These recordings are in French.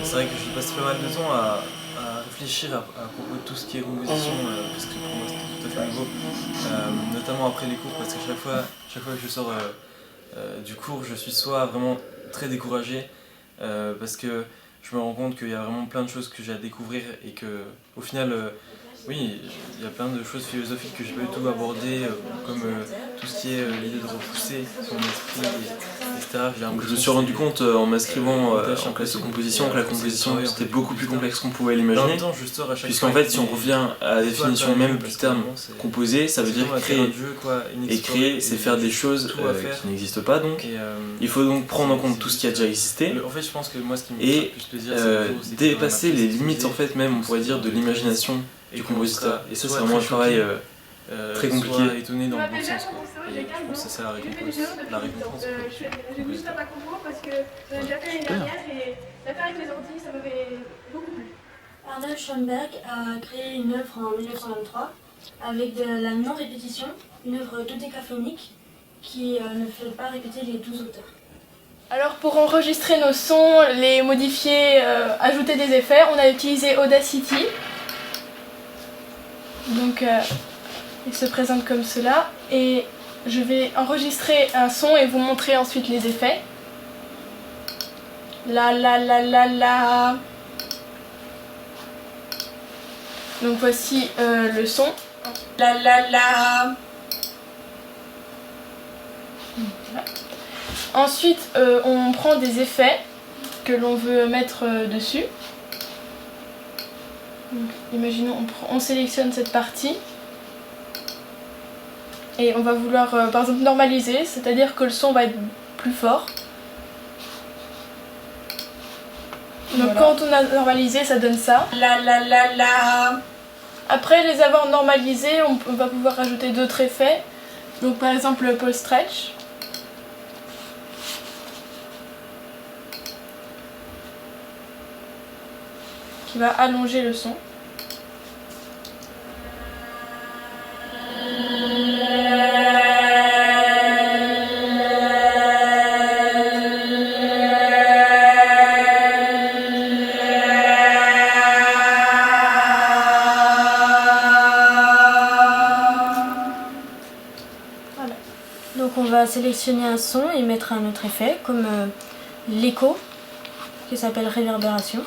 C'est vrai que je passe pas mal de temps à réfléchir à propos de tout ce qui est composition, parce que pour moi c'était tout à fait nouveau, notamment après les cours, parce que chaque fois que je sors du cours, je suis soit vraiment très découragé, parce que je me rends compte qu'il y a vraiment plein de choses que j'ai à découvrir et que au final, oui, il y a plein de choses philosophiques que j'ai pas du tout abordées, comme tout ce qui est l'idée de repousser son esprit, etc. Je me suis rendu compte en m'inscrivant en classe de composition que la composition c'était beaucoup plus complexe qu'on pouvait l'imaginer, puisqu'en fait si on revient à la définition même du terme composer, ça veut dire créer. Et créer, c'est faire des choses qui n'existent pas, donc il faut donc prendre en compte tout ce qui a déjà existé et dépasser les limites en fait même on pourrait dire de l'imagination du compositeur. Et ça c'est vraiment un travail très compliqué. Étonné dans le bon sens quoi. Et je pense que c'est ça la récompense. Je voulais faire ma compo parce que j'avais déjà fait l'année dernière et la faire avec les ordi ça m'avait beaucoup plu. Arnold Schoenberg a créé une œuvre en 1923 avec de la non-répétition, une œuvre dodécaphonique qui ne fait pas répéter les 12 auteurs. Alors pour enregistrer nos sons, les modifier, ajouter des effets, on a utilisé Audacity. Donc il se présente comme cela et je vais enregistrer un son et vous montrer ensuite les effets. La la la la la. Donc voici le son. La la la. Voilà. Ensuite on prend des effets que l'on veut mettre dessus. Donc, imaginons on sélectionne cette partie. Et on va vouloir par exemple normaliser, c'est-à-dire que le son va être plus fort. Donc voilà. Quand on a normalisé, ça donne ça. La la la la. Après les avoir normalisés, on va pouvoir rajouter d'autres effets. Donc par exemple le pulse stretch. Qui va allonger le son. Donc on va sélectionner un son et mettre un autre effet, comme l'écho, qui s'appelle réverbération.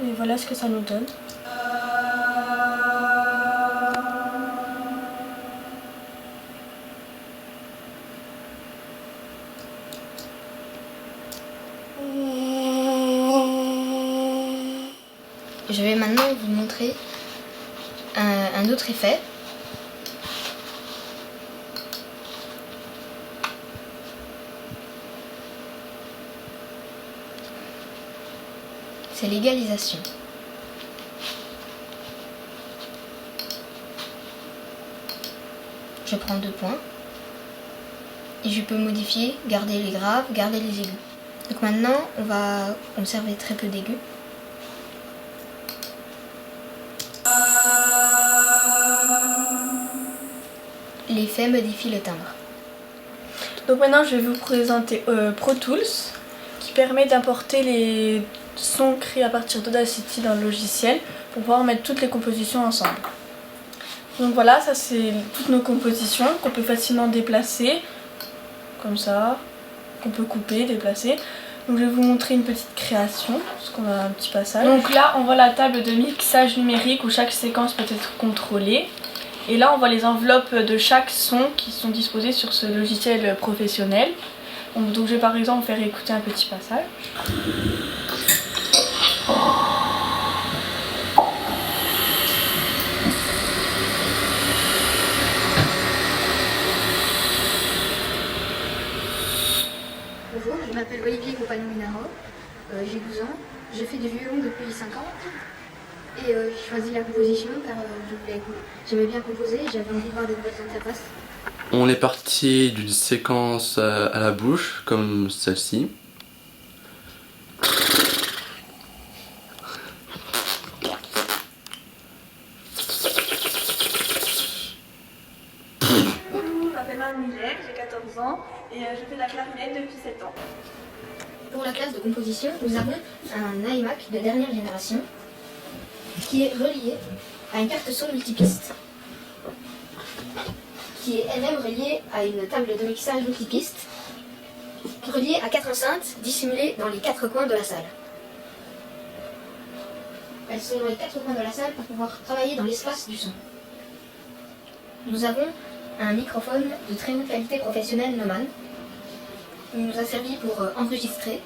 Et voilà ce que ça nous donne. Je vais maintenant vous montrer un autre effet. C'est l'égalisation. Je prends 2 points et je peux modifier, garder les graves, garder les aigus. Donc maintenant, on va conserver très peu d'aigus. L'effet modifie le timbre. Donc maintenant je vais vous présenter Pro Tools qui permet d'importer les sons créés à partir d'Audacity dans le logiciel pour pouvoir mettre toutes les compositions ensemble. Donc voilà, ça c'est toutes nos compositions qu'on peut facilement déplacer, comme ça, qu'on peut couper, déplacer. Donc je vais vous montrer une petite création, parce qu'on a un petit passage. Donc là on voit la table de mixage numérique où chaque séquence peut être contrôlée. Et là on voit les enveloppes de chaque son qui sont disposées sur ce logiciel professionnel. Donc je vais par exemple faire écouter un petit passage. Bonjour, je m'appelle Olivier Compagnon-Minaro, j'ai 12 ans, je fais du violon depuis 5 ans et j'ai choisi la composition car j'aimais bien composer et j'avais envie de voir des nouvelles interfaces. On est parti d'une séquence à la bouche, comme celle-ci. Je m'appelle Marie Miller, j'ai 14 ans et je fais de la clarinette depuis 7 ans. Pour la classe de composition, nous avons un iMac de dernière génération qui est relié à une carte son multipiste, qui est elle-même reliée à une table de mixage multipiste, reliée à 4 enceintes dissimulées dans les 4 coins de la salle. Elles sont dans les 4 coins de la salle pour pouvoir travailler dans l'espace du son. Nous avons un microphone de très haute qualité professionnelle Neumann. Il nous a servi pour enregistrer.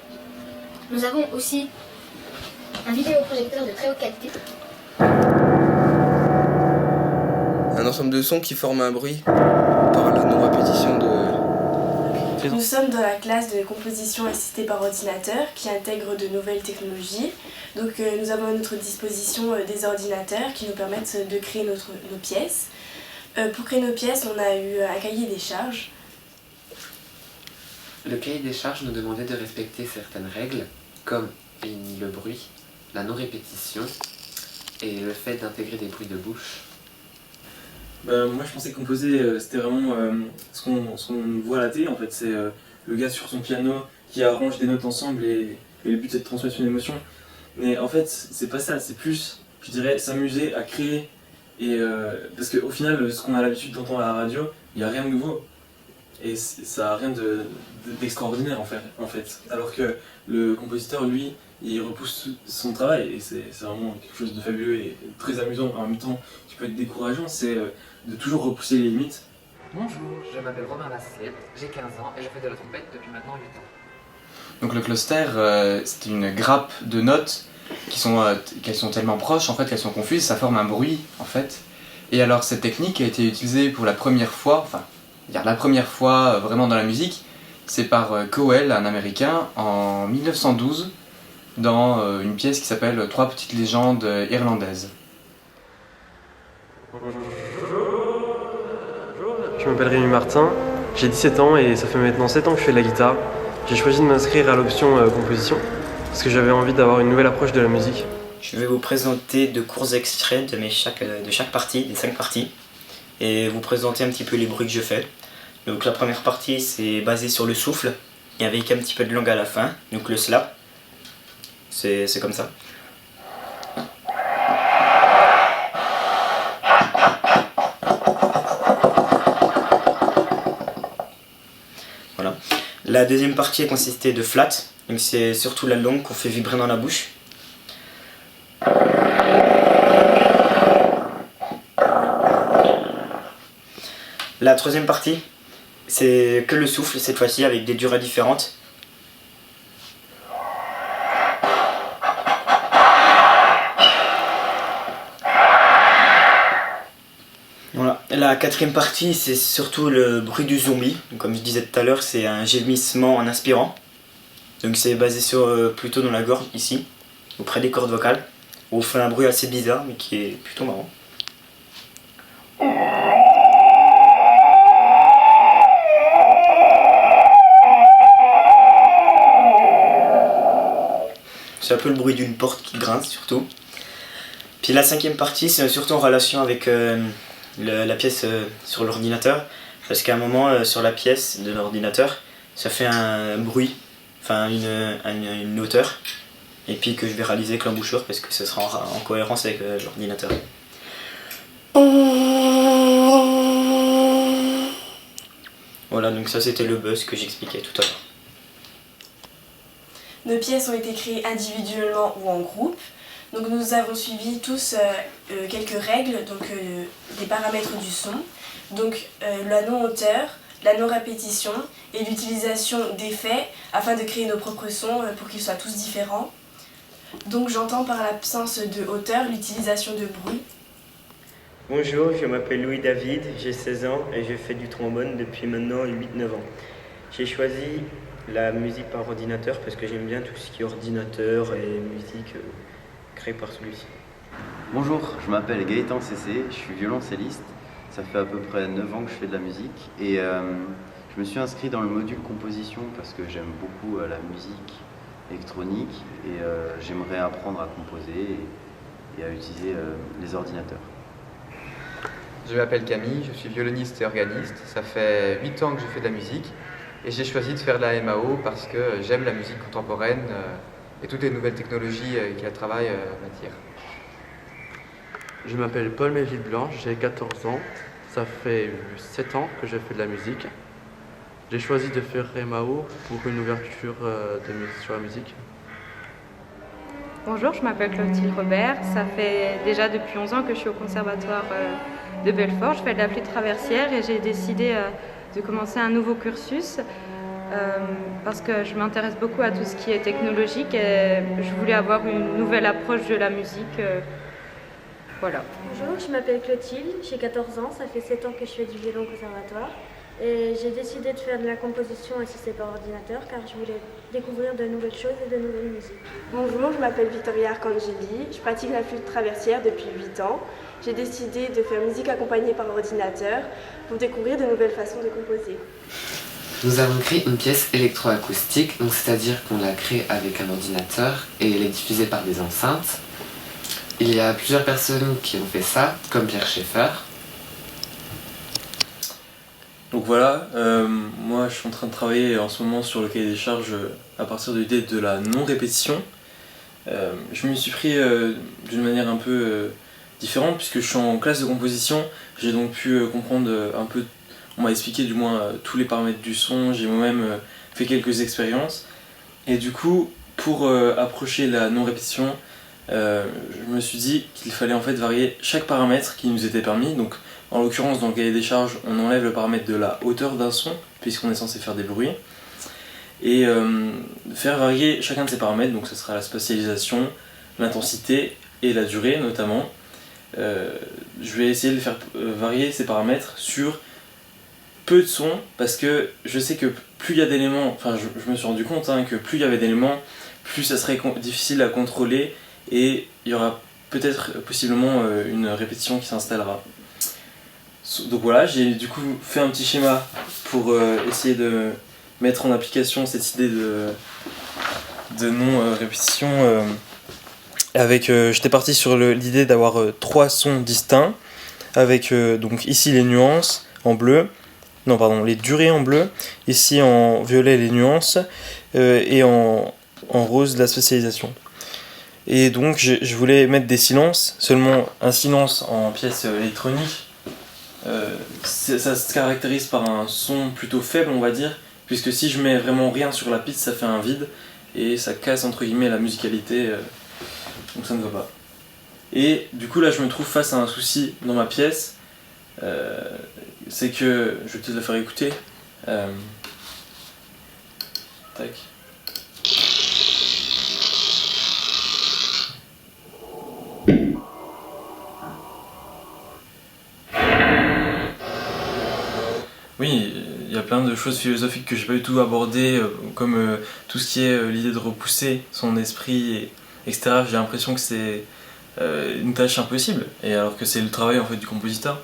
Nous avons aussi un vidéoprojecteur de très haute qualité. Un ensemble de sons qui forment un bruit par la non-répétition de... Nous sommes dans la classe de composition assistée par ordinateur qui intègre de nouvelles technologies. Donc nous avons à notre disposition des ordinateurs qui nous permettent de créer nos pièces. Pour créer nos pièces, on a eu un cahier des charges. Le cahier des charges nous demandait de respecter certaines règles, comme le bruit, la non-répétition et le fait d'intégrer des bruits de bouche. Moi je pensais que composer c'était vraiment ce qu'on voit à la télé en fait, c'est le gars sur son piano qui arrange des notes ensemble et le but c'est de transmettre une émotion. Mais en fait c'est pas ça, c'est plus, je dirais, s'amuser à créer et parce qu'au final ce qu'on a l'habitude d'entendre à la radio, il n'y a rien de nouveau et ça n'a rien d'extraordinaire en fait. Alors que le compositeur lui, il repousse son travail et c'est vraiment quelque chose de fabuleux et très amusant en même temps qui peut être décourageant, c'est de toujours repousser les limites. Bonjour, je m'appelle Robin Lassiette, j'ai 15 ans et je fais de la trompette depuis maintenant 8 ans. Donc le cluster, c'est une grappe de notes qu'elles sont tellement proches en fait qu'elles sont confuses, ça forme un bruit en fait. Et alors cette technique a été utilisée pour la première fois, vraiment dans la musique, c'est par Cowell, un Américain, en 1912, dans une pièce qui s'appelle 3 petites légendes irlandaises. Je m'appelle Rémi Martin, j'ai 17 ans et ça fait maintenant 7 ans que je fais de la guitare. J'ai choisi de m'inscrire à l'option composition parce que j'avais envie d'avoir une nouvelle approche de la musique. Je vais vous présenter de courts extraits de chaque partie, des 5 parties, et vous présenter un petit peu les bruits que je fais. Donc la première partie c'est basé sur le souffle et avec un petit peu de langue à la fin, donc le slap, c'est comme ça. Voilà. La deuxième partie consistait de flat, donc c'est surtout la langue qu'on fait vibrer dans la bouche. La troisième partie, c'est que le souffle cette fois-ci avec des durées différentes. Voilà. La quatrième partie, c'est surtout le bruit du zombie. Donc, comme je disais tout à l'heure, c'est un gémissement en inspirant. Donc c'est basé plutôt dans la gorge ici, auprès des cordes vocales, où on fait un bruit assez bizarre mais qui est plutôt marrant. C'est un peu le bruit d'une porte qui grince surtout. Puis la cinquième partie, c'est surtout en relation avec la pièce sur l'ordinateur. Parce qu'à un moment, sur la pièce de l'ordinateur, ça fait un bruit, enfin une hauteur. Et puis que je vais réaliser avec l'embouchure parce que ce sera en cohérence avec l'ordinateur. Voilà, donc ça c'était le buzz que j'expliquais tout à l'heure. Nos pièces ont été créées individuellement ou en groupe. Donc nous avons suivi tous quelques règles, donc des paramètres du son. Donc la non-hauteur, la non-répétition et l'utilisation d'effets afin de créer nos propres sons pour qu'ils soient tous différents. Donc j'entends par l'absence de hauteur l'utilisation de bruit. Bonjour, je m'appelle Louis David, j'ai 16 ans et je fais du trombone depuis maintenant 8-9 ans. J'ai choisi la musique par ordinateur parce que j'aime bien tout ce qui est ordinateur et musique créée par celui-ci. Bonjour, je m'appelle Gaëtan Cessé, je suis violoncelliste. Ça fait à peu près 9 ans que je fais de la musique et je me suis inscrit dans le module composition parce que j'aime beaucoup la musique électronique et j'aimerais apprendre à composer et à utiliser les ordinateurs. Je m'appelle Camille, je suis violoniste et organiste. Ça fait 8 ans que je fais de la musique et j'ai choisi de faire de la MAO parce que j'aime la musique contemporaine et toutes les nouvelles technologies qui la travaillent m'attirent. Je m'appelle Paul Méville-Blanc, j'ai 14 ans. Ça fait 7 ans que je fais de la musique. J'ai choisi de faire MAO pour une ouverture sur la musique. Bonjour, je m'appelle Clotilde Robert. Ça fait déjà depuis 11 ans que je suis au conservatoire de Belfort. Je fais de la flûte traversière et j'ai décidé de commencer un nouveau cursus parce que je m'intéresse beaucoup à tout ce qui est technologique et je voulais avoir une nouvelle approche de la musique. Voilà. Bonjour, je m'appelle Clotilde, j'ai 14 ans, ça fait 7 ans que je fais du violon au conservatoire et j'ai décidé de faire de la composition assistée par ordinateur car je voulais découvrir de nouvelles choses et de nouvelles musiques. Bonjour, je m'appelle Victoria Arcangeli, je pratique la flûte traversière depuis 8 ans. J'ai décidé de faire musique accompagnée par ordinateur pour découvrir de nouvelles façons de composer. Nous avons créé une pièce électroacoustique, donc c'est-à-dire qu'on l'a créée avec un ordinateur et elle est diffusée par des enceintes. Il y a plusieurs personnes qui ont fait ça, comme Pierre Schaeffer. Donc voilà, moi je suis en train de travailler en ce moment sur le cahier des charges à partir de l'idée de la non-répétition. Je m'y suis pris d'une manière un peu différente puisque je suis en classe de composition. J'ai donc pu comprendre un peu, on m'a expliqué du moins tous les paramètres du son, j'ai moi-même fait quelques expériences. Et du coup, pour approcher la non-répétition, je me suis dit qu'il fallait en fait varier chaque paramètre qui nous était permis. Donc en l'occurrence dans le cahier des charges on enlève le paramètre de la hauteur d'un son puisqu'on est censé faire des bruits et faire varier chacun de ces paramètres. Donc ce sera la spatialisation, l'intensité et la durée notamment. Je vais essayer de faire varier ces paramètres sur peu de sons parce que je sais que plus il y a d'éléments, enfin je me suis rendu compte que plus il y avait d'éléments, plus ça serait difficile à contrôler et il y aura peut-être possiblement une répétition qui s'installera. Donc voilà, j'ai du coup fait un petit schéma pour essayer de mettre en application cette idée de non-répétition. J'étais parti sur l'idée d'avoir 3 sons distincts avec donc ici les nuances en bleu, non pardon, les durées en bleu, ici en violet les nuances et en rose la spatialisation. Et donc je voulais mettre des silences, seulement un silence en pièce électronique, ça se caractérise par un son plutôt faible on va dire, puisque si je mets vraiment rien sur la piste ça fait un vide et ça casse entre guillemets la musicalité, donc ça ne va pas. Et du coup là je me trouve face à un souci dans ma pièce, c'est que, je vais peut-être la faire écouter, tac. Oui, il y a plein de choses philosophiques que j'ai pas du tout abordées, comme tout ce qui est l'idée de repousser son esprit, etc. J'ai l'impression que c'est une tâche impossible, et alors que c'est le travail en fait du compositeur.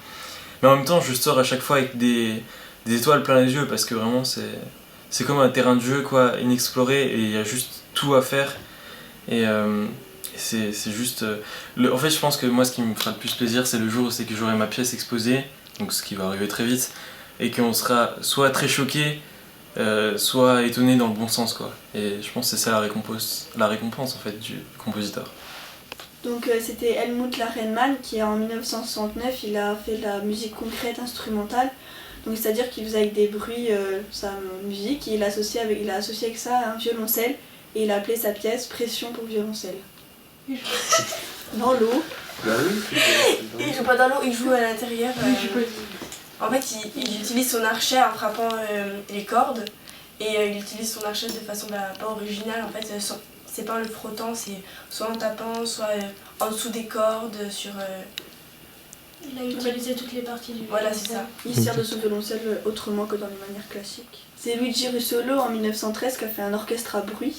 Mais en même temps, je sors à chaque fois avec des étoiles plein les yeux, parce que vraiment c'est comme un terrain de jeu quoi, inexploré, et il y a juste tout à faire. Et c'est juste... En fait, je pense que moi, ce qui me fera le plus plaisir, c'est le jour où c'est que j'aurai ma pièce exposée, donc ce qui va arriver très vite, et qu'on sera soit très choqué, soit étonné dans le bon sens quoi. Et je pense que c'est ça la récompense en fait du compositeur. Donc c'était Helmut Lachenmann qui en 1969 il a fait de la musique concrète instrumentale. Donc c'est-à-dire qu'il faisait avec des bruits sa musique et il a associé avec ça un violoncelle et il a appelé sa pièce Pression pour violoncelle. Dans l'eau. Bah oui, il joue pas dans l'eau, il joue à l'intérieur. En fait, il utilise son archet en frappant les cordes et il utilise son archet de façon pas originale. En fait, c'est pas en le frottant, c'est soit en tapant, soit en dessous des cordes, Il a utilisé toutes les parties du Voilà, c'est ça. Il sert de son violoncelle autrement que dans les manières classiques. C'est Luigi Russolo en 1913 qui a fait un orchestre à bruit.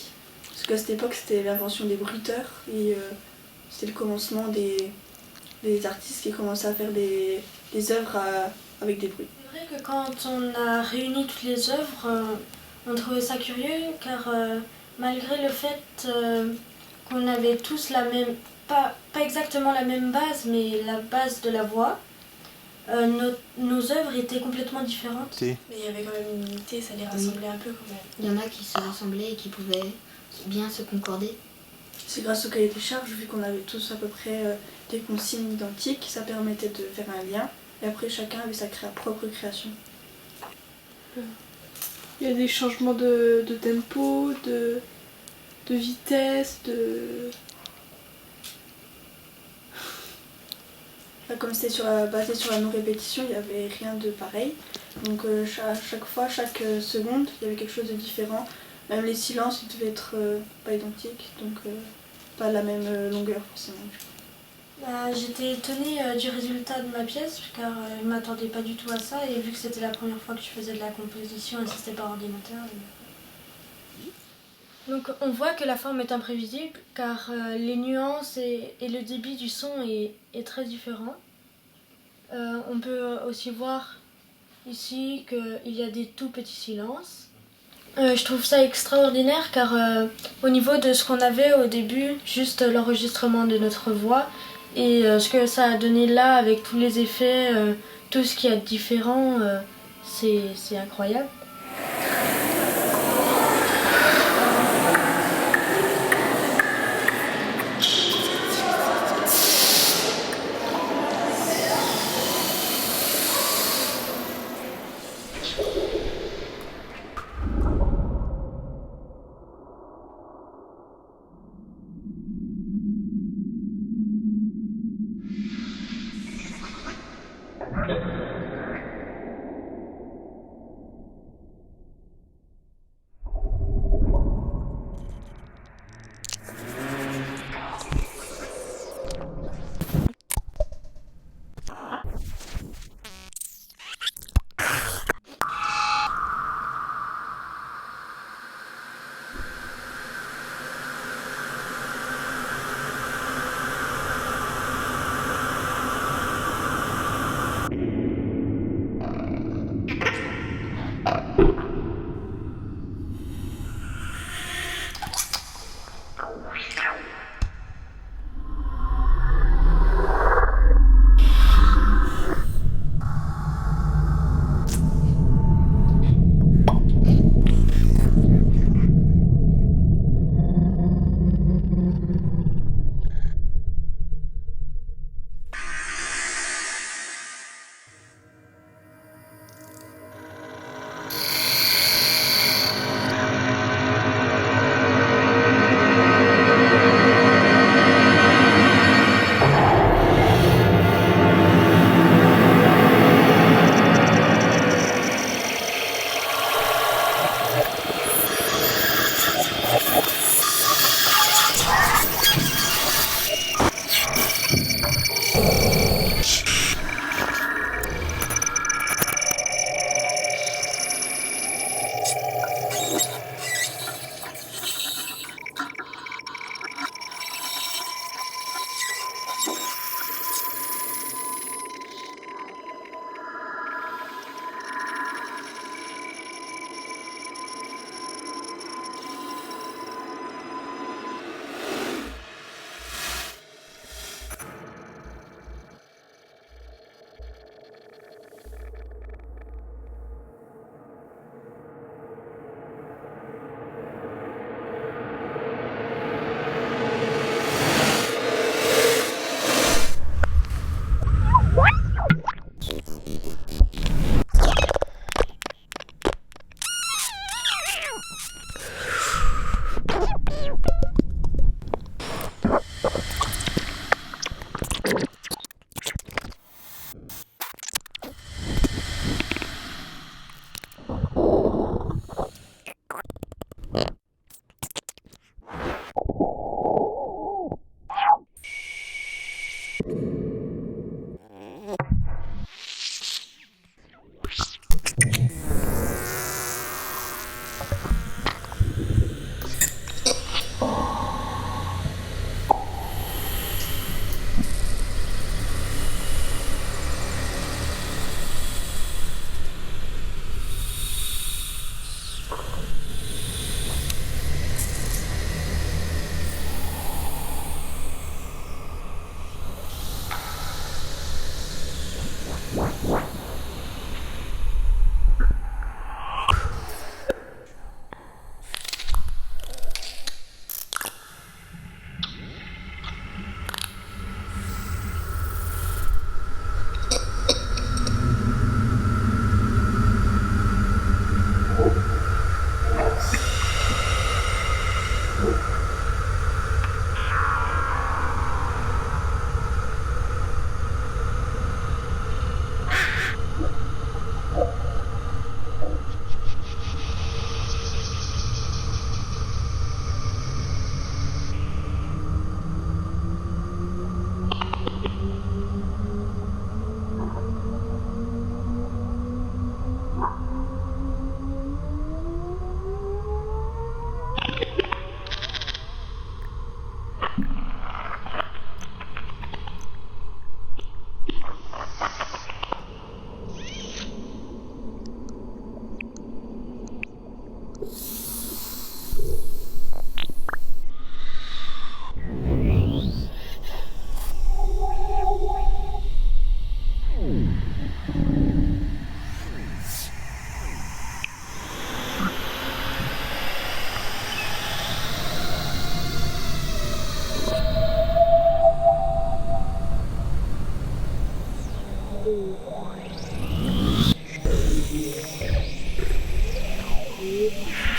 Parce qu'à cette époque, c'était l'invention des bruiteurs et c'était le commencement des artistes qui commençaient à faire des œuvres avec des bruits. C'est vrai que quand on a réuni toutes les œuvres, on trouvait ça curieux car malgré le fait qu'on avait tous la même, pas exactement la même base, mais la base de la voix, nos œuvres étaient complètement différentes. Mais il y avait quand même une unité, ça les rassemblait un peu quand même. Il y en a qui se rassemblaient et qui pouvaient bien se concorder. C'est grâce au cahier des charges, vu qu'on avait tous à peu près des consignes identiques, ça permettait de faire un lien. Et après, chacun avait sa propre création. Il y a des changements de tempo, de vitesse, Comme c'était basé sur la non-répétition, il n'y avait rien de pareil. Donc chaque fois, chaque seconde, il y avait quelque chose de différent. Même les silences, ils devaient être pas identiques, donc pas la même longueur forcément. J'étais étonnée du résultat de ma pièce car je ne m'attendais pas du tout à ça et vu que c'était la première fois que je faisais de la composition assistée par ordinateur. Donc on voit que la forme est imprévisible car les nuances et le débit du son est très différent. On peut aussi voir ici qu'il y a des tout petits silences. Je trouve ça extraordinaire car au niveau de ce qu'on avait au début, juste l'enregistrement de notre voix et ce que ça a donné là avec tous les effets, tout ce qui est différent, c'est incroyable. défense.